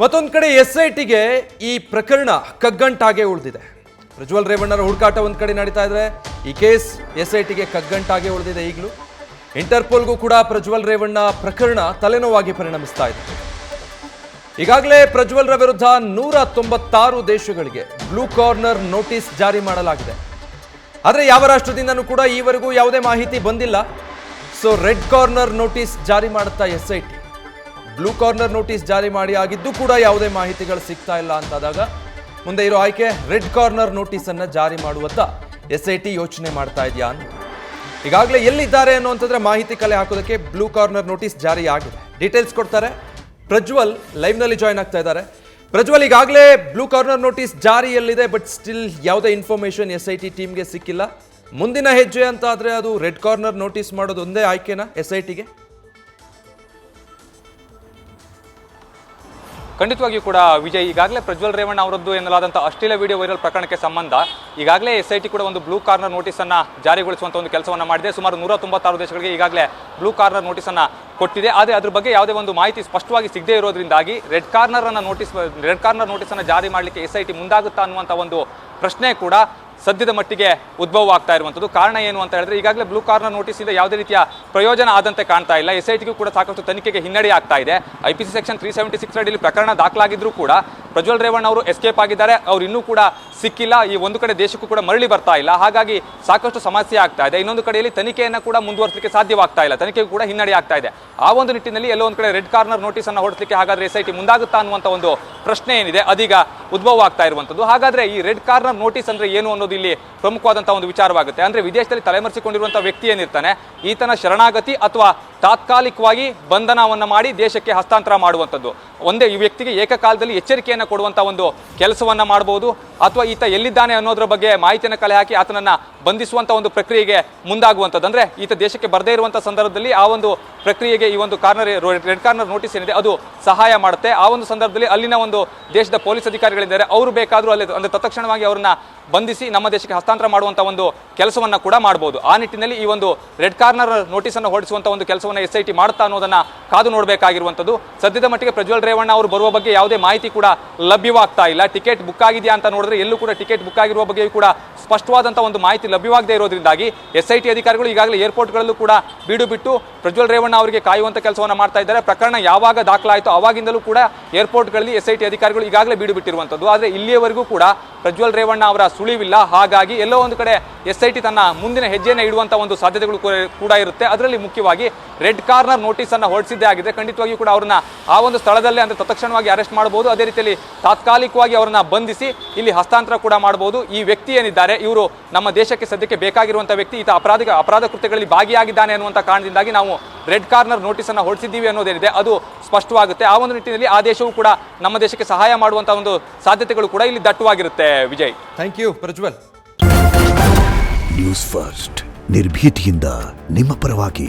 ಮತ್ತೊಂದು ಕಡೆ SITಗೆ ಈ ಪ್ರಕರಣ ಕಗ್ಗಂಟಾಗೆ ಉಳಿದಿದೆ. ಪ್ರಜ್ವಲ್ ರೇವಣ್ಣರ ಹುಡುಕಾಟ ಒಂದು ಕಡೆ ನಡೀತಾ ಇದ್ರೆ ಈ ಕೇಸ್ SITಗೆ ಕಗ್ಗಂಟಾಗೆ ಉಳಿದಿದೆ. ಈಗಲೂ ಇಂಟರ್ಪೋಲ್ಗೂ ಕೂಡ ಪ್ರಜ್ವಲ್ ರೇವಣ್ಣ ಪ್ರಕರಣ ತಲೆನೋವಾಗಿ ಪರಿಣಮಿಸ್ತಾ ಇದೆ. ಈಗಾಗಲೇ ಪ್ರಜ್ವಲ್ರ ವಿರುದ್ಧ 196 ದೇಶಗಳಿಗೆ ಬ್ಲೂ ಕಾರ್ನರ್ ನೋಟಿಸ್ ಜಾರಿ ಮಾಡಲಾಗಿದೆ. ಆದರೆ ಯಾವ ರಾಷ್ಟ್ರದಿಂದನೂ ಕೂಡ ಈವರೆಗೂ ಯಾವುದೇ ಮಾಹಿತಿ ಬಂದಿಲ್ಲ. ಸೊ ರೆಡ್ ಕಾರ್ನರ್ ನೋಟಿಸ್ ಜಾರಿ ಮಾಡುತ್ತಾ SIT. ಬ್ಲೂ ಕಾರ್ನರ್ ನೋಟಿಸ್ ಜಾರಿ ಮಾಡಿ ಆಗಿದ್ದು ಕೂಡ ಯಾವುದೇ ಮಾಹಿತಿಗಳು ಸಿಗ್ತಾ ಇಲ್ಲ ಅಂತಾದಾಗ ಮುಂದೆ ಇರೋ ಆಯ್ಕೆ ರೆಡ್ ಕಾರ್ನರ್ ನೋಟಿಸ್ ಅನ್ನ ಜಾರಿ ಮಾಡುವತ್ತ SIT ಯೋಚನೆ ಮಾಡ್ತಾ ಇದೆಯಾ ಅಂತ. ಈಗಾಗಲೇ ಎಲ್ಲಿದ್ದಾರೆ ಅನ್ನುವಂಥದ್ರೆ ಮಾಹಿತಿ ಕಲೆ ಹಾಕೋದಕ್ಕೆ ಬ್ಲೂ ಕಾರ್ನರ್ ನೋಟಿಸ್ ಜಾರಿ ಆಗಿದೆ. ಡೀಟೇಲ್ಸ್ ಕೊಡ್ತಾರೆ ಪ್ರಜ್ವಲ್, ಲೈವ್ ನಲ್ಲಿ ಜಾಯ್ನ್ ಆಗ್ತಾ ಇದ್ದಾರೆ. ಪ್ರಜ್ವಲ್, ಈಗಾಗಲೇ ಬ್ಲೂ ಕಾರ್ನರ್ ನೋಟಿಸ್ ಜಾರಿಯಲ್ಲಿದೆ, ಬಟ್ ಸ್ಟಿಲ್ ಯಾವುದೇ ಇನ್ಫಾರ್ಮೇಶನ್ SIT ಟೀಮ್ಗೆ ಸಿಕ್ಕಿಲ್ಲ. ಮುಂದಿನ ಹೆಜ್ಜೆ ಅಂತ ಆದ್ರೆ ಅದು ರೆಡ್ ಕಾರ್ನರ್ ನೋಟಿಸ್ ಮಾಡೋದು ಒಂದೇ ಆಯ್ಕೆನಾ SITಗೆ? ಖಂಡಿತವಾಗಿಯೂ ಕೂಡ ವಿಜಯ್, ಈಗಾಗಲೇ ಪ್ರಜ್ವಲ್ ರೇವಣ್ಣ ಅವರದ್ದು ಎನ್ನಲಾದಂಥ ಅಶ್ಲೀಲ ವಿಡಿಯೋ ವೈರಲ್ ಪ್ರಕರಣಕ್ಕೆ ಸಂಬಂಧ ಈಗಾಗಲೇ SIT ಕೂಡ ಒಂದು ಬ್ಲೂ ಕಾರ್ನರ್ ನೋಟಿಸನ್ನು ಜಾರಿಗೊಳಿಸುವಂಥ ಒಂದು ಕೆಲಸವನ್ನು ಮಾಡಿದೆ. ಸುಮಾರು 196 ದೇಶಗಳಿಗೆ ಈಗಾಗಲೇ ಬ್ಲೂ ಕಾರ್ನರ್ ನೋಟಿಸನ್ನು ಕೊಟ್ಟಿದೆ. ಆದರೆ ಅದ್ರ ಬಗ್ಗೆ ಯಾವುದೇ ಒಂದು ಮಾಹಿತಿ ಸ್ಪಷ್ಟವಾಗಿ ಸಿಗದೇ ಇರೋದ್ರಿಂದಾಗಿ ರೆಡ್ ಕಾರ್ನರ್ ನೋಟಿಸನ್ನು ಜಾರಿ ಮಾಡಲಿಕ್ಕೆ SIT ಮುಂದಾಗುತ್ತಾ ಅನ್ನುವಂಥ ಒಂದು ಪ್ರಶ್ನೆ ಕೂಡ ಸದ್ಯದ ಮಟ್ಟಿಗೆ ಉದ್ಭವ ಆಗ್ತಾ ಇರುವಂಥದ್ದು. ಕಾರಣ ಏನು ಅಂತ ಹೇಳಿದ್ರೆ ಈಗಾಗಲೇ ಬ್ಲೂ ಕಾರ್ನರ್ ನೋಟಿಸಿಂದ ಯಾವುದೇ ರೀತಿಯ ಪ್ರಯೋಜನ ಆದಂತೆ ಕಾಣ್ತಾ ಇಲ್ಲ. SITಗೂ ಕೂಡ ಸಾಕಷ್ಟು ತನಿಖೆಗೆ ಹಿನ್ನಡೆ ಆಗ್ತಾ ಇದೆ. IPC ಸೆಕ್ಷನ್ 376 ಅಡಿಯಲ್ಲಿ ಪ್ರಕರಣ ದಾಖಲಾಗಿದ್ರೂ ಕೂಡ ಪ್ರಜ್ವಲ್ ರೇವಣ್ಣ ಅವರು ಎಸ್ಕೇಪ್ ಆಗಿದ್ದಾರೆ. ಅವ್ರು ಇನ್ನೂ ಕೂಡ ಸಿಕ್ಕಿಲ್ಲ. ಈ ಒಂದು ಕಡೆ ದೇಶಕ್ಕೂ ಕೂಡ ಮರಳಿ ಬರ್ತಾ ಇಲ್ಲ. ಹಾಗಾಗಿ ಸಾಕಷ್ಟು ಸಮಸ್ಯೆ ಆಗ್ತಾ ಇದೆ. ಇನ್ನೊಂದು ಕಡೆಯಲ್ಲಿ ತನಿಖೆಯನ್ನು ಕೂಡ ಮುಂದುವರಿಸಲಿಕ್ಕೆ ಸಾಧ್ಯವಾಗ್ತಾ ಇಲ್ಲ. ತನಿಖೆಗೂ ಕೂಡ ಹಿನ್ನಡೆ ಆಗ್ತಾ ಇದೆ. ಆ ಒಂದು ನಿಟ್ಟಿನಲ್ಲಿ ಎಲ್ಲೋ ಒಂದು ಕಡೆ ರೆಡ್ ಕಾರ್ನರ್ ನೋಟಿಸ್ ಅನ್ನು ಹೊರಡಿಸಲಿಕ್ಕೆ ಹಾಗಾದ್ರೆ SIT ಮುಂದಾಗುತ್ತಾ ಅನ್ನುವಂಥ ಒಂದು ಪ್ರಶ್ನೆ ಏನಿದೆ ಅದೀಗ ಉದ್ಭವ ಆಗ್ತಾ ಇರುವಂಥದ್ದು. ಹಾಗಾದ್ರೆ ಈ ರೆಡ್ ಕಾರ್ನರ್ ನೋಟಿಸ್ ಅಂದ್ರೆ ಏನು ಅನ್ನೋದು ಇಲ್ಲಿ ಪ್ರಮುಖವಾದಂತಹ ಒಂದು ವಿಚಾರವಾಗುತ್ತೆ. ಅಂದ್ರೆ ವಿದೇಶದಲ್ಲಿ ತಲೆಮರೆಸಿಕೊಂಡಿರುವಂತಹ ವ್ಯಕ್ತಿ ಏನಿರ್ತಾನೆ, ಈತನ ಶರಣಾಗತಿ ಅಥವಾ ತಾತ್ಕಾಲಿಕವಾಗಿ ಬಂಧನವನ್ನು ಮಾಡಿ ದೇಶಕ್ಕೆ ಹಸ್ತಾಂತರ ಮಾಡುವಂಥದ್ದು, ಒಂದೇ ಈ ವ್ಯಕ್ತಿಗೆ ಏಕಕಾಲದಲ್ಲಿ ಎಚ್ಚರಿಕೆಯನ್ನು ಕೊಡುವಂಥ ಒಂದು ಕೆಲಸವನ್ನ ಮಾಡಬಹುದು. ಅಥವಾ ಈತ ಎಲ್ಲಿದ್ದಾನೆ ಅನ್ನೋದ್ರ ಬಗ್ಗೆ ಮಾಹಿತಿಯನ್ನು ಕಲೆ ಹಾಕಿ ಆತನನ್ನ ಬಂಧಿಸುವಂಥ ಒಂದು ಪ್ರಕ್ರಿಯೆಗೆ ಮುಂದಾಗುವಂಥದ್ದು. ಅಂದ್ರೆ ಈತ ದೇಶಕ್ಕೆ ಬರದೇ ಇರುವಂಥ ಸಂದರ್ಭದಲ್ಲಿ ಆ ಒಂದು ಪ್ರಕ್ರಿಯೆಗೆ ಈ ಒಂದು ರೆಡ್ ಕಾರ್ನರ್ ನೋಟಿಸ್ ಏನಿದೆ ಅದು ಸಹಾಯ ಮಾಡುತ್ತೆ. ಆ ಒಂದು ಸಂದರ್ಭದಲ್ಲಿ ಅಲ್ಲಿನ ಒಂದು ದೇಶದ ಪೊಲೀಸ್ ಅಧಿಕಾರಿಗಳಿದ್ದಾರೆ, ಅವರು ಬೇಕಾದರೂ ಅಲ್ಲಿ ಅಂದ್ರೆ ತತ್ಕ್ಷಣವಾಗಿ ಅವರನ್ನ ಬಂಧಿಸಿ ನಮ್ಮ ದೇಶಕ್ಕೆ ಹಸ್ತಾಂತರ ಮಾಡುವಂಥ ಒಂದು ಕೆಲಸವನ್ನ ಕೂಡ ಮಾಡಬಹುದು. ಆ ನಿಟ್ಟಿನಲ್ಲಿ ಈ ಒಂದು ರೆಡ್ ಕಾರ್ನರ್ ನೋಟಿಸ್ ಅನ್ನು ಹೊರಡಿಸುವಂಥ ಒಂದು ಕೆಲಸವನ್ನು SIT ಮಾಡುತ್ತಾ ಅನ್ನೋದನ್ನ ಕಾದು ನೋಡಬೇಕಾಗಿರುವಂಥದ್ದು. ಸದ್ಯದ ಮಟ್ಟಿಗೆ ಪ್ರಜ್ವಲ್ ರೇವಣ್ಣ ಅವರು ಬರುವ ಬಗ್ಗೆ ಯಾವುದೇ ಮಾಹಿತಿ ಕೂಡ ಲಭ್ಯವಾಗ್ತಾ ಇಲ್ಲ. ಟಿಕೆಟ್ ಬುಕ್ ಆಗಿದೆಯಾ ಅಂತ ನೋಡಿದ್ರೆ ಎಲ್ಲೂ ಕೂಡ ಟಿಕೆಟ್ ಬುಕ್ ಆಗಿರುವ ಬಗ್ಗೆ ಕೂಡ ಸ್ಪಷ್ಟವಾದಂಥ ಒಂದು ಮಾಹಿತಿ ಲಭ್ಯವಾಗದೇ ಇರೋದ್ರಿಂದಾಗಿ SIT ಅಧಿಕಾರಿಗಳು ಈಗಾಗಲೇ ಏರ್ಪೋರ್ಟ್ಗಳಲ್ಲೂ ಕೂಡ ಬೀಡು ಬಿಟ್ಟು ಪ್ರಜ್ವಲ್ ರೇವಣ್ಣ ಅವರಿಗೆ ಕಾಯುವಂಥ ಕೆಲಸವನ್ನು ಮಾಡ್ತಾ ಇದ್ದಾರೆ. ಪ್ರಕರಣ ಯಾವಾಗ ದಾಖಲಾಯಿತು ಆವಾಗಿಂದಲೂ ಕೂಡ ಏರ್ಪೋರ್ಟ್ಗಳಲ್ಲಿ SIT ಅಧಿಕಾರಿಗಳು ಈಗಾಗಲೇ ಬೀಡು ಬಿಟ್ಟಿರುವಂಥದ್ದು. ಆದರೆ ಇಲ್ಲಿಯವರೆಗೂ ಕೂಡ ಪ್ರಜ್ವಲ್ ರೇವಣ್ಣ ಅವರ ಸುಳಿವಿಲ್ಲ. ಹಾಗಾಗಿ ಎಲ್ಲೋ ಒಂದು ಕಡೆ SIT ತನ್ನ ಮುಂದಿನ ಹೆಜ್ಜೆಯನ್ನು ಇಡುವಂಥ ಒಂದು ಸಾಧ್ಯತೆಗಳು ಕೂಡ ಇರುತ್ತೆ. ಅದರಲ್ಲಿ ಮುಖ್ಯವಾಗಿ ರೆಡ್ ಕಾರ್ನರ್ ನೋಟಿಸ್ ಅನ್ನು ಹೊರಡಿಸಿದ್ದೇ ಆಗಿದೆ. ಖಂಡಿತವಾಗಿಯೂ ಕೂಡ ಅವ್ರನ್ನ ಆ ಒಂದು ಸ್ಥಳದಲ್ಲೇ ಅಂದ್ರೆ ತತ್ಕ್ಷಣವಾಗಿ ಅರೆಸ್ಟ್ ಮಾಡಬಹುದು. ಅದೇ ರೀತಿಯಲ್ಲಿ ತಾತ್ಕಾಲಿಕವಾಗಿ ಅವರನ್ನ ಬಂಧಿಸಿ ಇಲ್ಲಿ ಹಸ್ತಾಂತರ ಕೂಡ ಮಾಡಬಹುದು. ಈ ವ್ಯಕ್ತಿ ಏನಿದ್ದಾರೆ ಇವರು ನಮ್ಮ ದೇಶಕ್ಕೆ ಸದ್ಯಕ್ಕೆ ಬೇಕಾಗಿರುವಂಥ ವ್ಯಕ್ತಿ, ಈತ ಅಪರಾಧ ಕೃತ್ಯಗಳಲ್ಲಿ ಭಾಗಿಯಾಗಿದ್ದಾನೆ ಅನ್ನುವಂಥ ಕಾರಣದಿಂದಾಗಿ ನಾವು ರೆಡ್ ಕಾರ್ನರ್ ನೋಟಿಸ್ ಅನ್ನು ಹೊರಡಿಸಿದ್ದೀವಿ ಅನ್ನೋದೇನಿದೆ ಅದು ಸ್ಪಷ್ಟವಾಗುತ್ತೆ. ಆ ಒಂದು ನಿಟ್ಟಿನಲ್ಲಿ ಆ ದೇಶವು ಕೂಡ ನಮ್ಮ ದೇಶಕ್ಕೆ ಸಹಾಯ ಮಾಡುವಂಥ ಒಂದು ಸಾಧ್ಯತೆಗಳು ಕೂಡ ಇಲ್ಲಿ ದಟ್ಟವಾಗಿರುತ್ತೆ. Vijay, thank you Prajwal. News first ನಿರ್ಭೀತಿಯಿಂದ ನಿಮ್ಮ ಪರವಾಗಿ.